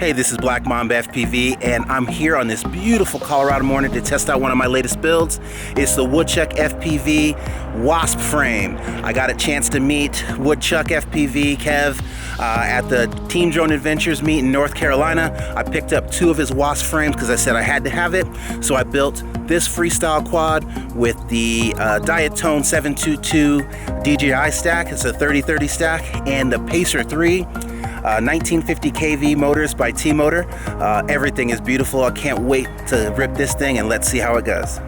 Hey, this is Black Mamba FPV, and I'm here on this beautiful Colorado morning to test out one of my latest builds. It's the Woodchuck FPV Wasp frame. I got a chance to meet Woodchuck FPV Kev at the Team Drone Adventures meet in North Carolina. I picked up 2 of his Wasp frames because I said I had to have it. So I built this freestyle quad with the Diatone 722 DJI stack. It's a 30-30 stack, and the Pacer 3. 1950 kV motors by T-Motor. Everything is beautiful. I can't wait to rip this thing and let's see how it goes.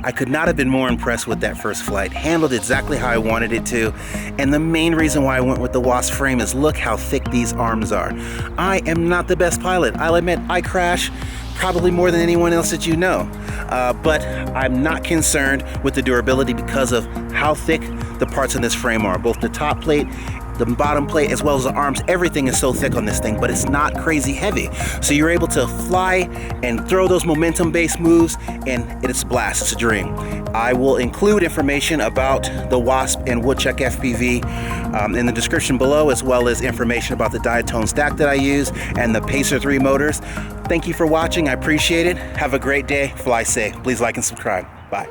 I could not have been more impressed with that first flight. Handled exactly how I wanted it to. And the main reason why I went with the Wasp frame is look how thick these arms are. I am not the best pilot. I'll admit I crash probably more than anyone else that you know. But I'm not concerned with the durability because of how thick the parts in this frame are. Both the top plate, the bottom plate, as well as the arms, everything is so thick on this thing, but it's not crazy heavy. So you're able to fly and throw those momentum-based moves, and it's a blast, it's a dream. I will include information about the Wasp and Woodchuck FPV in the description below, as well as information about the Diatone stack that I use and the Pacer 3 motors. Thank you for watching, I appreciate it. Have a great day, fly safe. Please like and subscribe. Bye.